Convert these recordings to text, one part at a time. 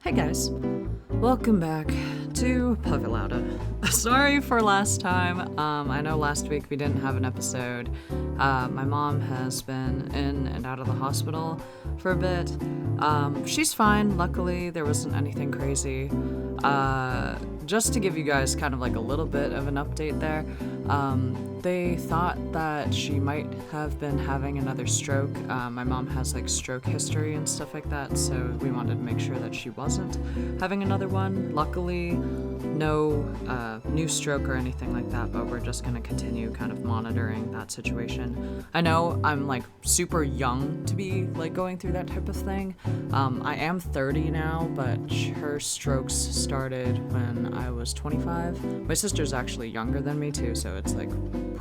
Hey guys, welcome back to Puffalauda. Sorry for last time. I know last week we didn't have an episode. My mom has been in and out of the hospital for a bit. She's fine, luckily there wasn't anything crazy. Just to give you guys kind of like a little bit of an update there, they thought that she might have been having another stroke. My mom has like stroke history and stuff like that, so we wanted to make sure that she wasn't having another one. Luckily, no new stroke or anything like that, but we're just gonna continue kind of monitoring that situation. I know I'm like super young to be like going through that type of thing. I am 30 now, but her strokes started when I was 25. My sister's actually younger than me too, so it's like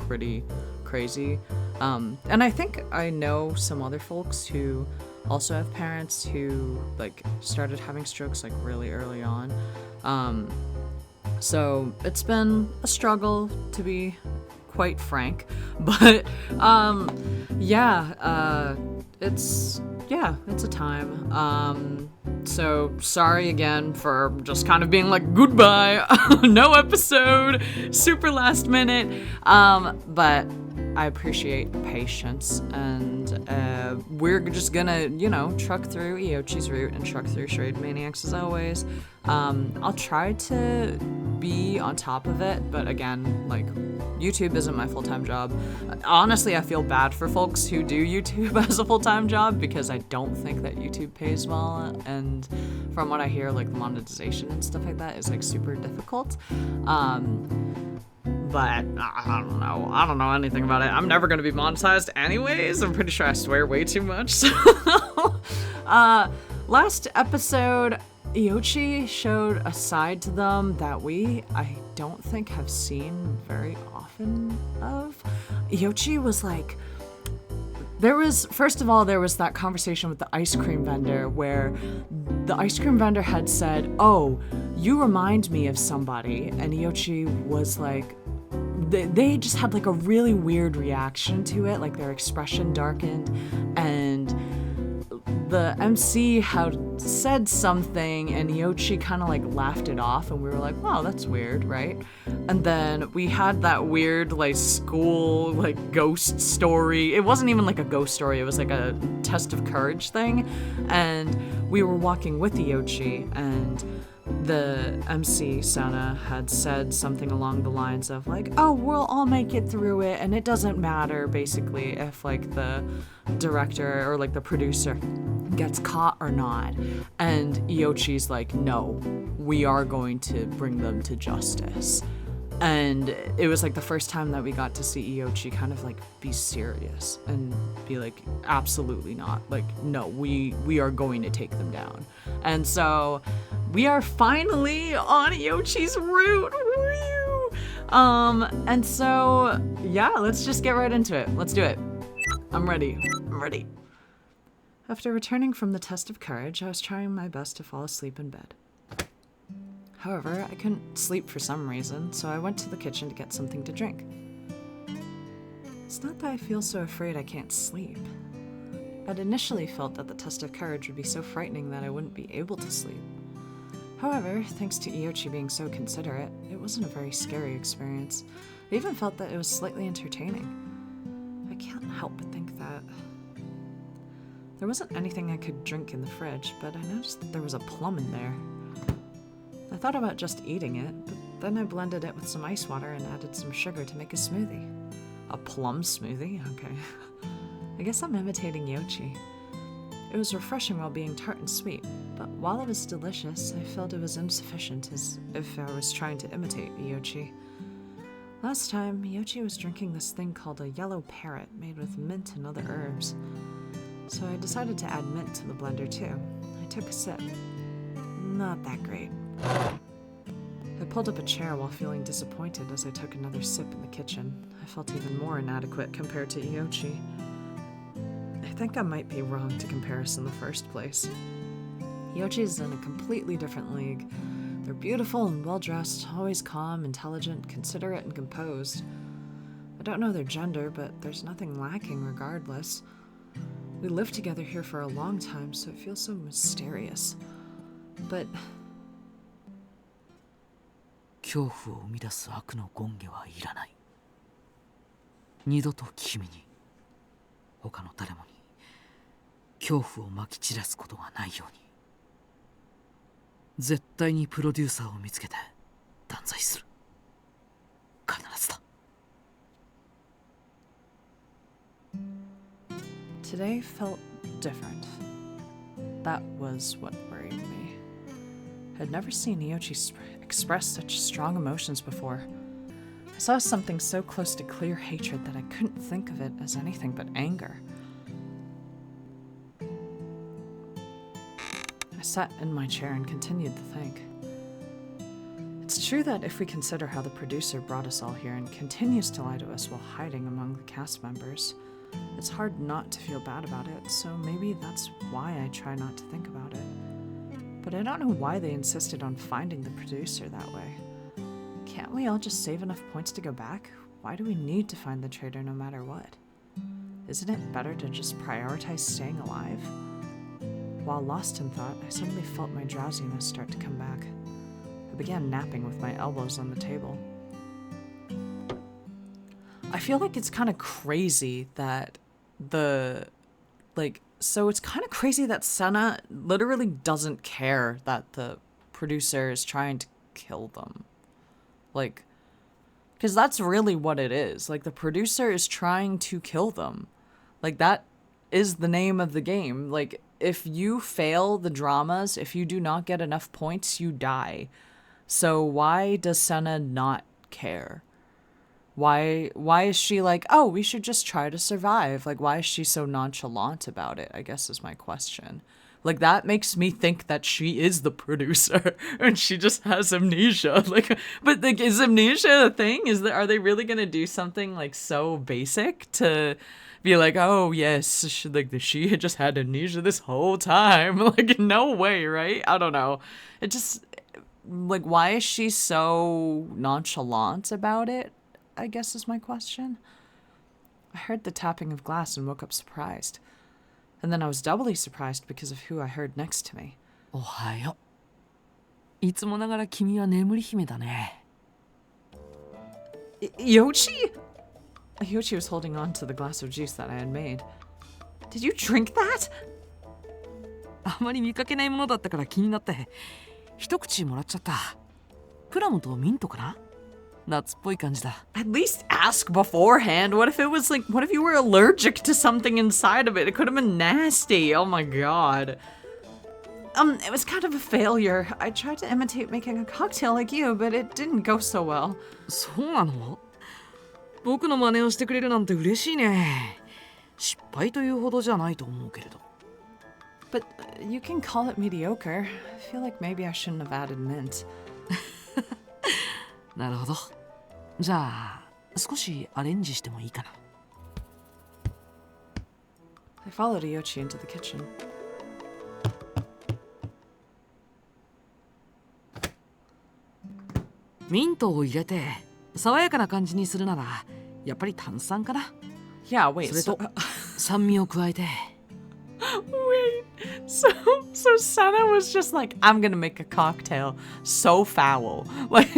pretty crazy. And I think I know some other folks who also have parents who like started having strokes like really early on. So it's been a struggle, to be quite frank, but it's a time. So sorry again for just kind of being like goodbye, no episode, super last minute, but I appreciate the patience, and we're just gonna, truck through Iochi's route and truck through Charade Maniacs as always. I'll try to be on top of it, but again, like, YouTube isn't my full-time job. Honestly, I feel bad for folks who do YouTube as a full-time job because I don't think that YouTube pays well, and from what I hear, like, the monetization and stuff like that is like super difficult. But I don't know. I don't know anything about it. I'm never going to be monetized anyways. I'm pretty sure I swear way too much. So, last episode, Iochi showed a side to them that I don't think have seen very often of. Iochi was like, there was that conversation with the ice cream vendor where the ice cream vendor had said, "Oh, you remind me of somebody," and Iochi was like, they just had like a really weird reaction to it, like their expression darkened, and the MC had said something and Iochi kind of like laughed it off, and we were like, wow, that's weird, right? And then we had that weird like school like ghost story. It wasn't even like a ghost story, it was like a test of courage thing, and we were walking with Iochi, and the MC, Sena, had said something along the lines of like, oh, we'll all make it through it, and it doesn't matter basically if like the director or like the producer gets caught or not. And Iochi's like, no, we are going to bring them to justice. And it was like the first time that we got to see Iochi kind of like be serious and be like, absolutely not. Like, no, we are going to take them down. And so we are finally on Iochi's route. Woo! And so, yeah, let's just get right into it. Let's do it. I'm ready. After returning from the test of courage, I was trying my best to fall asleep in bed. However, I couldn't sleep for some reason, so I went to the kitchen to get something to drink. It's not that I feel so afraid I can't sleep. I'd initially felt that the test of courage would be so frightening that I wouldn't be able to sleep. However, thanks to Iochi being so considerate, it wasn't a very scary experience. I even felt that it was slightly entertaining. I can't help but think that there wasn't anything I could drink in the fridge, but I noticed that there was a plum in there. I thought about just eating it, but then I blended it with some ice water and added some sugar to make a smoothie. A plum smoothie? Okay. I guess I'm imitating Iochi. It was refreshing while being tart and sweet, but while it was delicious, I felt it was insufficient, as if I was trying to imitate Iochi. Last time, Iochi was drinking this thing called a yellow parrot made with mint and other herbs. So I decided to add mint to the blender too. I took a sip. Not that great. I pulled up a chair while feeling disappointed as I took another sip in the kitchen. I felt even more inadequate compared to Iochi. I think I might be wrong to compare us in the first place. Iochi's in a completely different league. They're beautiful and well-dressed, always calm, intelligent, considerate, and composed. I don't know their gender, but there's nothing lacking regardless. We lived together here for a long time, so it feels so mysterious. But 恐怖を生み出す悪の権化はいらない。二度と君に、他の誰もに恐怖をまき散らすことがないように。絶対にプロデューサーを見つけて断罪する。必ずだ。today felt different. That was what worried me. I'd never seen Iochi express such strong emotions before. I saw something so close to clear hatred that I couldn't think of it as anything but anger. I sat in my chair and continued to think. It's true that if we consider how the producer brought us all here and continues to lie to us while hiding among the cast members, it's hard not to feel bad about it, so maybe that's why I try not to think about it. But I don't know why they insisted on finding the producer that way. Can't we all just save enough points to go back? Why do we need to find the traitor no matter what? Isn't it better to just prioritize staying alive? While lost in thought, I suddenly felt my drowsiness start to come back. I began napping with my elbows on the table. I feel like it's kind of crazy that it's kind of crazy that Sena literally doesn't care that the producer is trying to kill them. Like, because that's really what it is. Like, the producer is trying to kill them. Like, that is the name of the game. Like, if you fail the dramas, if you do not get enough points, you die. So why does Sena not care? Why is she like, oh, we should just try to survive? Like, why is she so nonchalant about it, I guess is my question. Like, that makes me think that she is the producer and she just has amnesia. Like, but like, is amnesia a thing? Are they really gonna do something like so basic to be like, oh yes, she had just had amnesia this whole time? Like, no way, right? I don't know. It just, like, why is she so nonchalant about it, I guess is my question. I heard the tapping of glass and woke up surprised. And then I was doubly surprised because of who I heard next to me. おはよう。いつもながら君は眠り姫だね。Iochi? Iochi was holding on to the glass of juice that I had made. Did you drink that? あまり見かけないものだったから気になって。一口もらっちゃった。プラムとミントかな？夏っぽい感じだ。At least ask beforehand. What if you were allergic to something inside of it? It could have been nasty. Oh my god. It was kind of a failure. I tried to imitate making a cocktail like you, but it didn't go so well. そうなの？僕の真似をしてくれるなんて嬉しいね。失敗というほどじゃないと思うけれど。But you can call it mediocre. I feel like maybe I shouldn't have added mint. なるほど。じゃあ少しアレンジしてもいいかな。I followed Iochi into the kitchen. ミントを入れて爽やかな感じにするならやっぱり炭酸かな。Yeah, wait. それと酸味を加えて。Wait. So Sena was just like, I'm gonna make a cocktail so foul. Like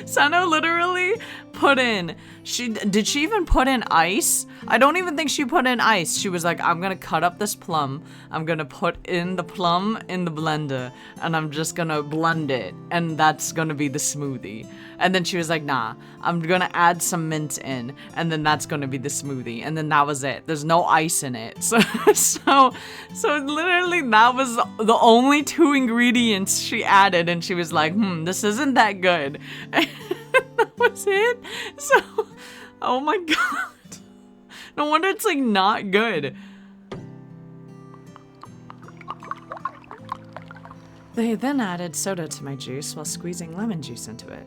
Sena literally put in, did she even put in ice? I don't even think she put in ice. She was like, I'm gonna cut up this plum. I'm gonna put in the plum in the blender and I'm just gonna blend it. And that's gonna be the smoothie. And then she was like, nah, I'm gonna add some mint in and then that's gonna be the smoothie. And then that was it. There's no ice in it. So literally that was the only two ingredients she added and she was like, this isn't that good. And that was it. So, oh my god. No wonder it's like not good. They then added soda to my juice while squeezing lemon juice into it.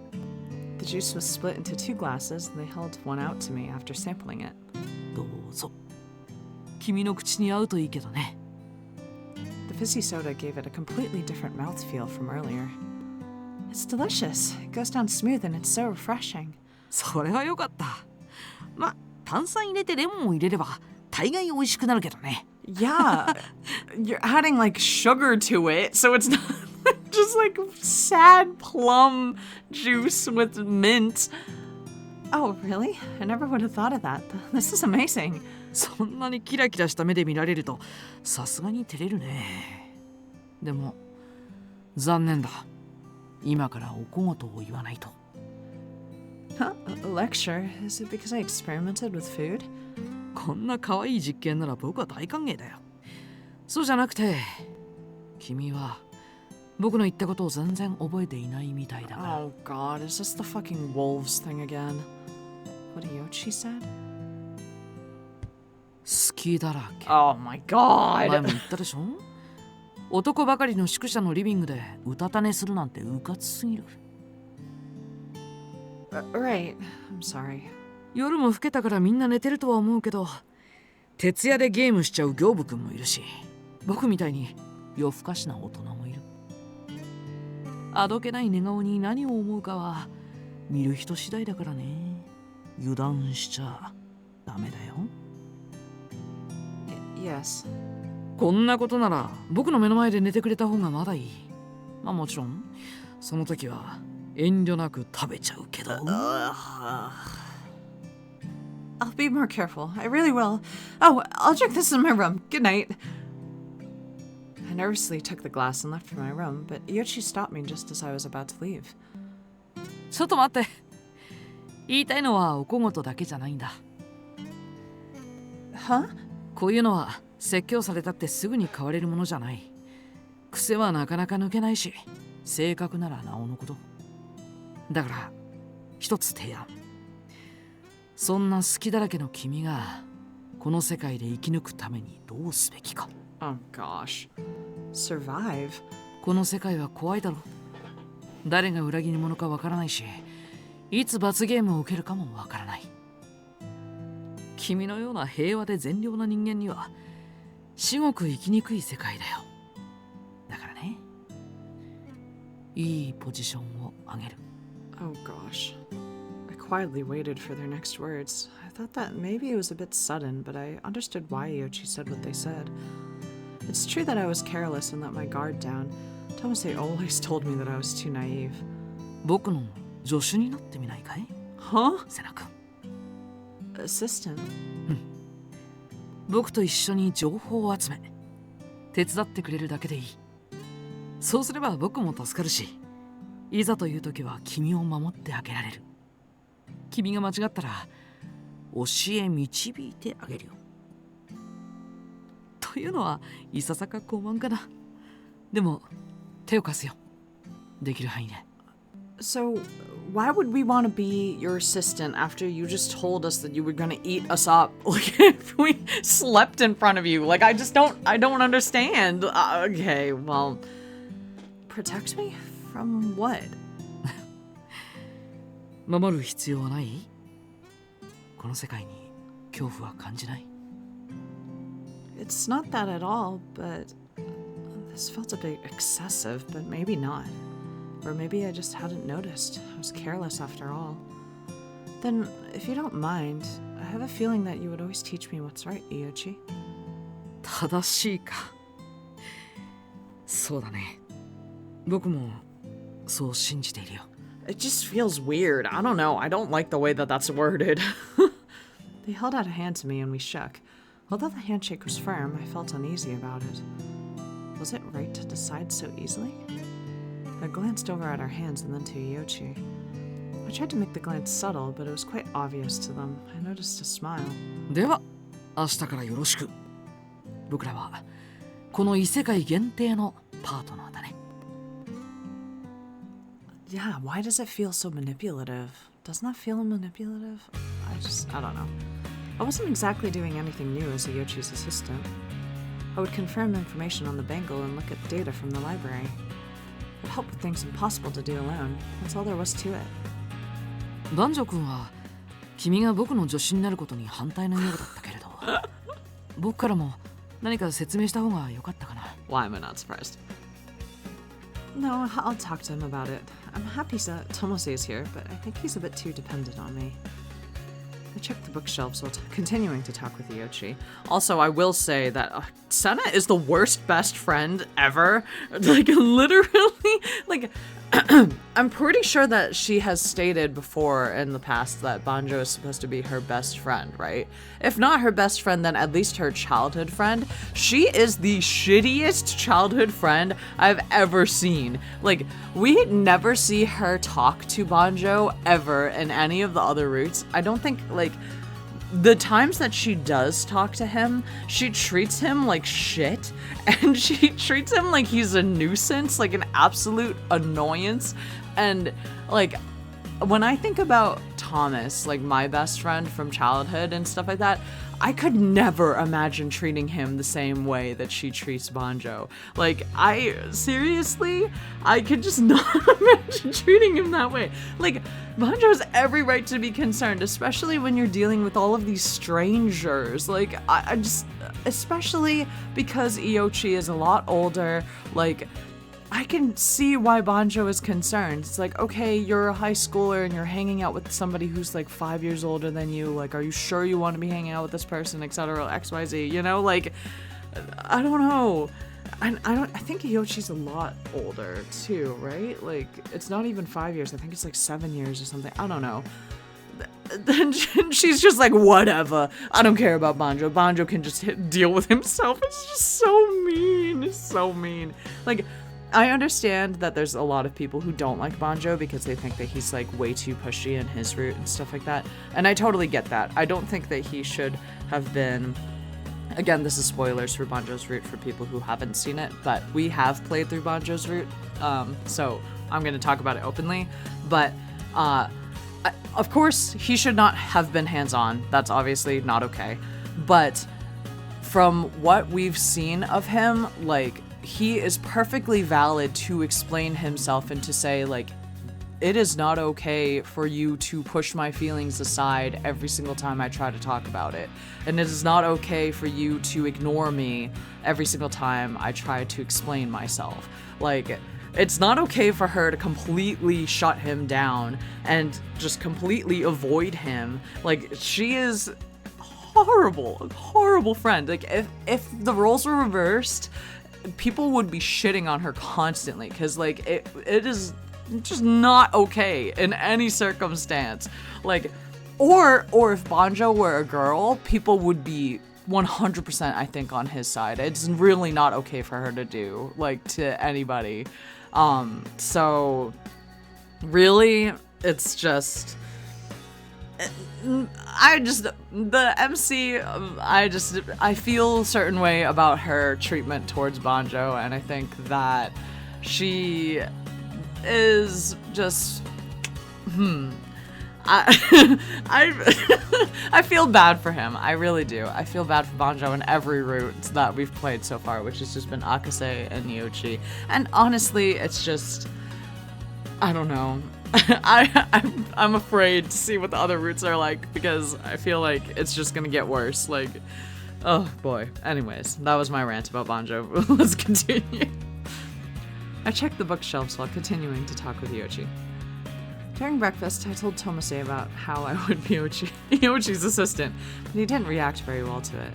The juice was split into 2 glasses and they held one out to me after sampling it. どうぞ。君の口に合うといいけどね。The fizzy soda gave it a completely different mouthfeel from earlier. It's delicious. It goes down smooth and it's so refreshing. それはよかった。ま、炭酸入れてレモンを入れれば大概美味しくなるけどね。Yeah. You're adding like sugar to it, so it's not Just like sad plum juice with mint. Oh, really? I never would have thought of that. This is amazing. そんなにキラキラした目で見られるとさすがに照れるね。でも残念だ。今からお小言を言わないと。Huh? A lecture? Is it because I experimented with food? こんな可愛い実験なら僕は大歓迎だよ。そうじゃなくて、君は僕の言ったことを全然覚えていないみたいだから。Oh god, is this the fucking wolves thing again? What Iochi said? 好きだらけ。Oh my god! 前も言ったでしょ。男ばかりの宿舎のリビングでうたた寝するなんてうかつすぎる。Right, I'm sorry. 夜も更けたからみんな寝てるとは思うけど、徹夜でゲームしちゃう行部くんもいるし、僕みたいに夜更かしな大人もいる。あどけない寝顔に何を思うかは見る人次第だからね。油断しちゃダメだよ。Yes. こんなことなら僕の目の前で寝てくれた方がまだいい。まあもちろんその時は遠慮なく食べちゃうけど。I'll be more careful. I really will. Oh, I'll drink this in my room. Good night. I nervously took the glass and left for my room, but Iochi stopped me just as I was about to leave. ちょっと待って。言いたいのはお小言だけじゃないんだ。Huh? こういうのは説教されたってすぐに変われるものじゃない。癖はなかなか抜けないし、性格ならなおのこと。だから一つ提案。そんな好きだらけの君がこの世界で生き抜くためにどうすべきか。Oh gosh. Survive? この世界は怖いだろ。誰が裏切り者かわからないし、いつ罰ゲームを受けるかもわからない。君のような平和で善良な人間には至極生きにくい世界だよ。だからね、いいポジションをあげる。Oh gosh. I quietly waited for their next words. I thought that maybe it was a bit sudden, but I understood why Iochi said what they said. It's true that I was careless and let my guard down. Tomase always told me that I was too naive. 僕の助手になってみないかい？ Huh? セナ君。Assistant? 僕と一緒に情報を集め、手伝ってくれるだけでいい。そうすれば僕も助かるし、いざという時は君を守ってあげられる。君が間違ったら教え導いてあげるよ。というのはいささか傲慢かな。でも手を貸すよ。できる範囲で。So, why would we want to be your assistant after you just told us that you were gonna eat us up? Like, if we slept in front of you? Like, I don't understand. Okay, well, protect me from what? 守る必要はない？この世界に恐怖は感じない？ It's not that at all, but this felt a bit excessive, but maybe not. Or maybe I just hadn't noticed. I was careless after all. Then, if you don't mind, I have a feeling that you would always teach me what's right, Iochi. 正しいか。そうだね。僕もそう信じているよ。It just feels weird. I don't know. I don't like the way that that's worded. They held out a hand to me and we shook. Although the handshake was firm, I felt uneasy about it. Was it right to decide so easily? I glanced over at our hands and then to Iochi. I tried to make the glance subtle, but it was quite obvious to them. I noticed a smile. では、明日からよろしく。僕らはこの異世界限定のパートナーだね。Yeah, why does it feel so manipulative? Doesn't that feel manipulative? I don't know. I wasn't exactly doing anything new as Iochi's assistant. I would confirm information on the bangle and look at data from the library. I'd help with things impossible to do alone. That's all there was to it. 男女君は君が僕の助手になることに反対のようだったけれど、僕からも何か説明した方が良かったかな。Why am I not surprised? No, I'll talk to him about it. I'm happy that Tomose is here, but I think he's a bit too dependent on me. I checked the bookshelves while continuing to talk with Iochi. Also, I will say that Sena is the worst best friend ever. Like, literally, like, I'm pretty sure that she has stated before in the past that Banjo is supposed to be her best friend, right? If not her best friend, then at least her childhood friend. She is the shittiest childhood friend I've ever seen. Like, we never see her talk to Banjo ever in any of the other routes. I don't think, like, the times that she does talk to him, she treats him like shit, and she treats him like he's a nuisance, like an absolute annoyance. And like, when I think about Thomas, like my best friend from childhood and stuff like that, I could never imagine treating him the same way that she treats Banjo. Like, I could just not imagine treating him that way. Like, Banjo has every right to be concerned, especially when you're dealing with all of these strangers. Like, I just, especially because Iochi is a lot older, like, I can see why Banjo is concerned. It's like, okay, you're a high schooler and you're hanging out with somebody who's like 5 years older than you. Like, are you sure you want to be hanging out with this person, etc., XYZ, you know? Like, I don't know. I think Iochi's a lot older too, right? Like, it's not even 5 years. I think it's like 7 years or something. I don't know. Then she's just like, whatever. I don't care about Banjo. Banjo can just deal with himself. It's just so mean. It's so mean. Like, I understand that there's a lot of people who don't like Banjo because they think that he's like way too pushy in his route and stuff like that. And I totally get that. I don't think that he should have been... Again, this is spoilers for Banjo's route for people who haven't seen it, but we have played through Banjo's route, so I'm going to talk about it openly. But, of course, he should not have been hands-on. That's obviously not okay. But from what we've seen of him, like, he is perfectly valid to explain himself and to say, like, it is not okay for you to push my feelings aside every single time I try to talk about it. And it is not okay for you to ignore me every single time I try to explain myself. Like, it's not okay for her to completely shut him down and just completely avoid him. Like, she is horrible friend. Like, if the roles were reversed, people would be shitting on her constantly, because like it is just not okay in any circumstance. Like, or if Banjo were a girl, people would be 100% I think on his side. It's really not okay for her to do, like, to anybody. So really, it's just, the MC, I feel a certain way about her treatment towards Banjo, and I think that she is just, I feel bad for him. I really do. I feel bad for Banjo in every route that we've played so far, which has just been Akase and Iochi. And honestly, it's just, I don't know. I'm afraid to see what the other routes are like, because I feel like it's just gonna get worse. Like, oh boy. Anyways, that was my rant about Banjo. Let's continue. I checked the bookshelves while continuing to talk with Iochi. During breakfast, I told Tomase about how I would be Iochi's assistant, but he didn't react very well to it.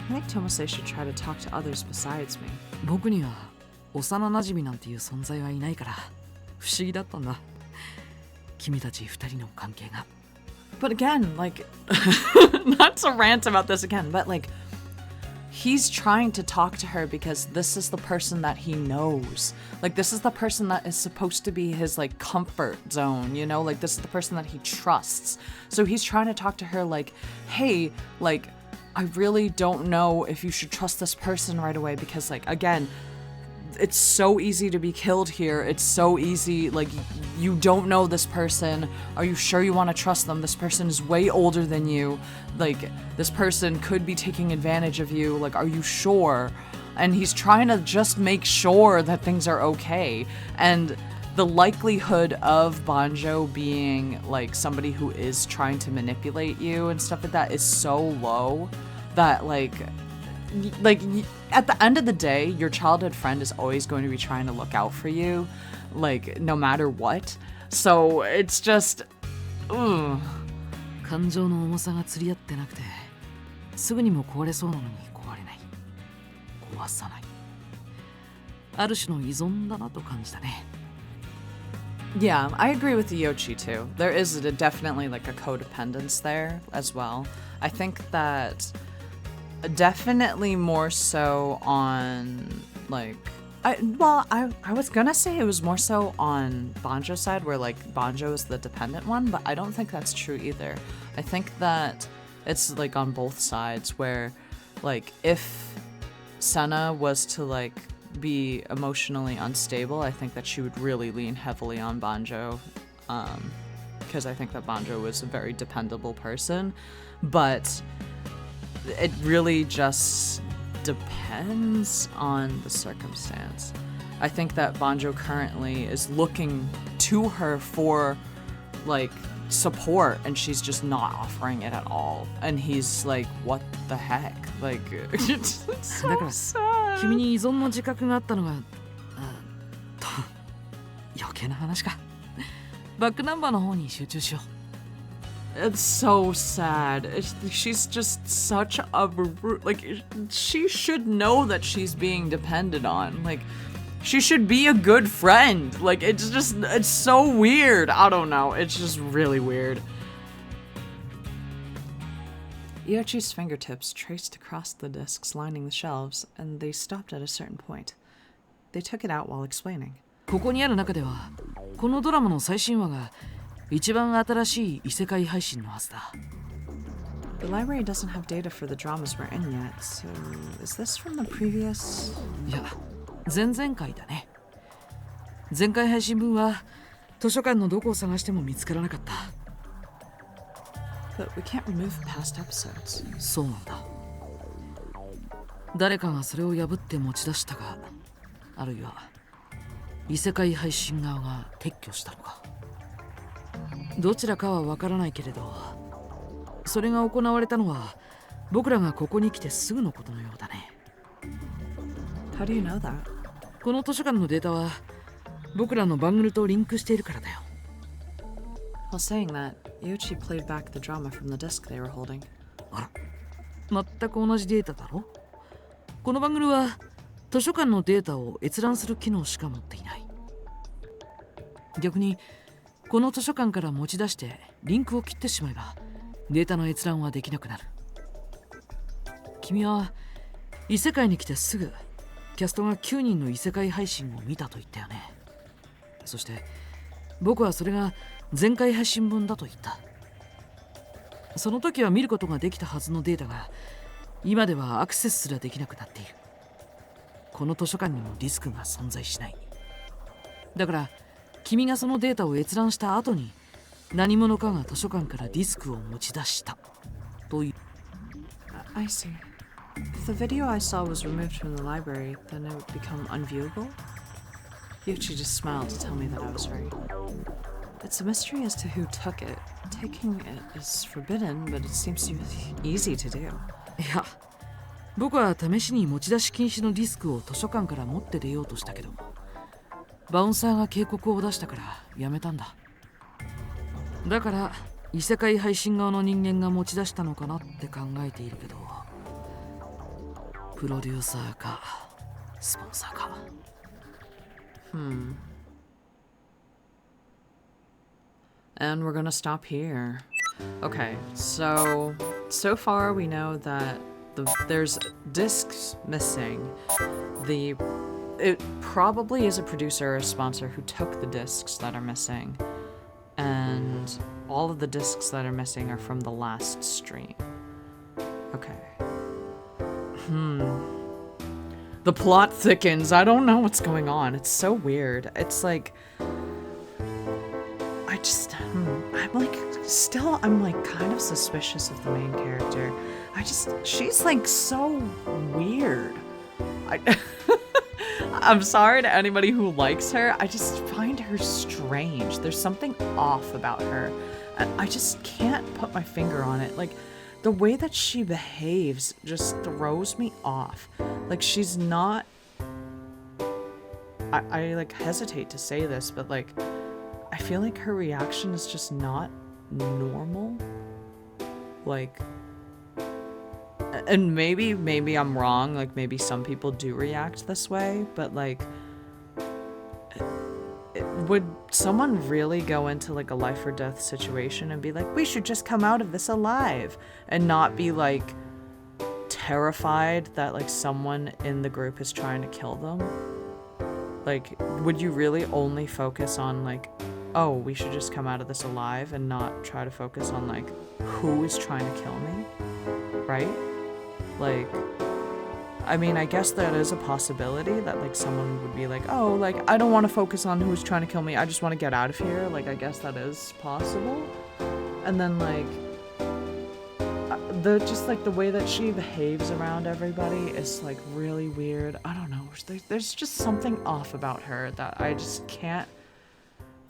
I think Tomase should try to talk to others besides me. 僕には幼馴染なんていう存在はいないから不思議だったんだ。君たち二人の関係が。But again, like, not to rant about this again, but like, he's trying to talk to her because this is the person that he knows. Like, this is the person that is supposed to be his, like, comfort zone, you know? Like, this is the person that he trusts. So he's trying to talk to her like, hey, like, I really don't know if you should trust this person right away because, like, again, it's so easy to be killed here. It's so easy, like, you don't know this person. Are you sure you want to trust them? This person is way older than you. Like, this person could be taking advantage of you. Like, are you sure? And he's trying to just make sure that things are okay. And the likelihood of Banjo being, like, somebody who is trying to manipulate you and stuff like that is so low that, like, at the end of the day, your childhood friend is always going to be trying to look out for you, like, no matter what. So it's just, 感情の重さが釣り合ってなくて、すぐにも壊れそうなのに壊れない。壊さない。ある種の依存だなと感じたね。Yeah, I agree with Iochi too. There is definitely like a codependence there as well. I think that definitely more so on like I was gonna say it was more so on Banjo's side where like Banjo is the dependent one, but I don't think that's true either. I think that it's like on both sides where like if Sena was to like be emotionally unstable, I think that she would really lean heavily on Banjo, because I think that Banjo was a very dependable person, but it really just depends on the circumstance. I think that Banjo currently is looking to her for like support and she's just not offering it at all, and he's like, what the heck, like it's so sad. 君に依存の自覚があったのが、余計な話か。バックナンバーの方に集中しよう。 It's so sad. She's just such a like she should know that she's being depended on. Like she should be a good friend. Like it's so weird. I don't know. It's just really weird. Iochi's fingertips traced across the discs lining the shelves, and they stopped at a certain point. They took it out while explaining. ここにある中では、このドラマの最新話が一番新しい異世界配信のはずだ。The library doesn't have data for the dramas we're in yet, so is this from the previous? いや、前々回だね。前回配信分は図書館のどこを探しても見つからなかった。But we can't remove past episodes. そうなんだ。誰かがそれを破って持ち出したか、あるいは異世界配信側が撤去したのか。どちらかはわからないけれど、それが行われたのは僕らがここに来てすぐのことのようだね。How do you know that? この図書館のデータは僕らのバングルとリンクしているからだよ。While saying that, Iochi played back the drama from the disc they were holding. あら、全く同じデータだろ。このバングルは図書館のデータを閲覧する機能しか持っていない。逆にこの図書館から持ち出してリンクを切ってしまえばデータの閲覧はできなくなる。君は異世界に来てすぐキャストが9人の異世界配信を見たと言ったよね。そして僕はそれが前回配信分だと言った。その時は見ることができたはずのデータが今ではアクセスすらできなくなっている。この図書館にもディスクが存在しない。だから君がそのデータを閲覧した後に何者かが図書館からディスクを持ち出したという。I see. If the video I saw was removed from the library, then it would become unviewable? Iochi just smiled to tell me that I was right. It's a mystery as to who took it. Taking it is forbidden, but it seems easy to do. いや、僕は試しに持ち出し禁止のディスクを図書館から持って出ようとしたけど、バウンサーが警告を出したからやめたんだ。だから異世界配信側の人間が持ち出したのかなって考えているけど、プロデューサーかスポンサーか。And we're gonna stop here. Okay, so far we know that there's discs missing. It probably is a producer or a sponsor who took the discs that are missing, and all of the discs that are missing are from the last stream. Okay. The plot thickens. I don't know what's going on. It's so weird. It's like I'm like kind of suspicious of the main character. She's like so weird. I'm sorry to anybody who likes her. I just find her strange. There's something off about her. I just can't put my finger on it. Like, the way that she behaves just throws me off. Like, she's not... I like hesitate to say this, but like, I feel like her reaction is just not normal. いや、僕は試しに持ち出し禁止のディスクを図書館から持って出ようとしたけど、バウンサーが警告を出したからやめたんだ。だから君がそのデータを閲覧した後に何者かが図書館からディスクを持ち出したという。Like, and maybe I'm wrong, like maybe some people do react this way, but like, would someone really go into like a life or death situation and be like, we should just come out of this alive, and not be like terrified that like someone in the group is trying to kill them? Like, would you really only focus on like, oh, we should just come out of this alive, and not try to focus on like who is trying to kill me, right? Like, I mean, I guess that is a possibility that like someone would be like, oh, like I don't want to focus on who's trying to kill me, I just want to get out of here. Like, I guess that is possible. And then like the way that she behaves around everybody is like really weird. I don't know, there's just something off about her that I just can't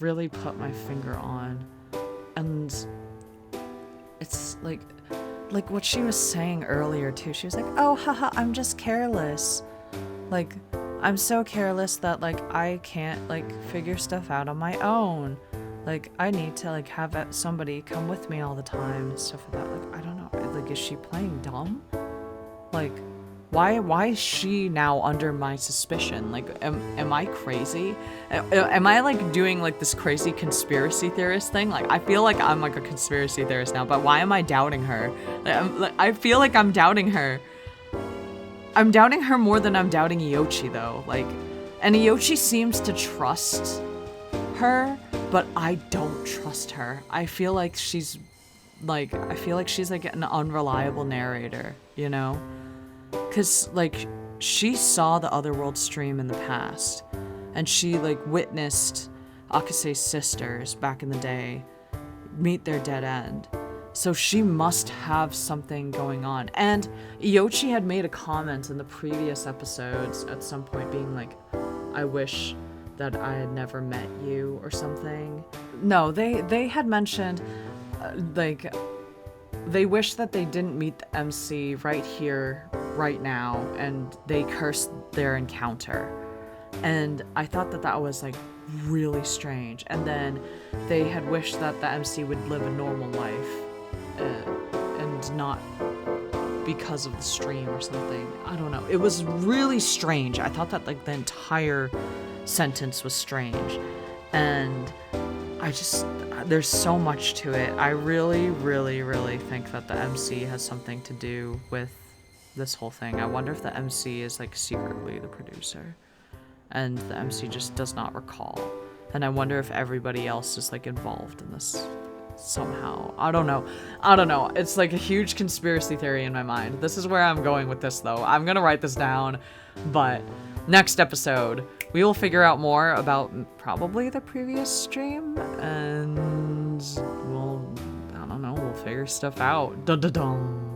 really put my finger on. And it's like what she was saying earlier too. She was like, oh, haha, I'm just careless. Like, I'm so careless that like I can't like figure stuff out on my own. Like, I need to like have somebody come with me all the time and stuff like that. Like, I don't know. Like, is she playing dumb? Like, why is she now under my suspicion? Like, am I crazy? Am I like doing like this crazy conspiracy theorist thing? Like, I feel like I'm like a conspiracy theorist now, but why am I doubting her? I feel like I'm doubting her. I'm doubting her more than I'm doubting Iochi though. Like, and Iochi seems to trust her, but I don't trust her. I feel like she's like an unreliable narrator, you know? Because, like, she saw the Otherworld stream in the past, and she, like, witnessed Akase's sisters back in the day meet their dead end. So she must have something going on. And Iochi had made a comment in the previous episodes at some point being like, I wish that I had never met you or something. No, they had mentioned, like, they wish that they didn't meet the MC right here, right now, and they cursed their encounter. And I thought that that was like really strange. And then they had wished that the MC would live a normal life, and not because of the stream or something. I don't know. It was really strange. I thought that like the entire sentence was strange. And there's so much to it. I really, really, really think that the MC has something to do with this whole thing. I wonder if the MC is like secretly the producer and the MC just does not recall. And I wonder if everybody else is like involved in this somehow. I don't know. It's like a huge conspiracy theory in my mind. This is where I'm going with this though. I'm gonna write this down, but next episode we will figure out more about probably the previous stream, and we'll figure stuff out. Dun dun dun.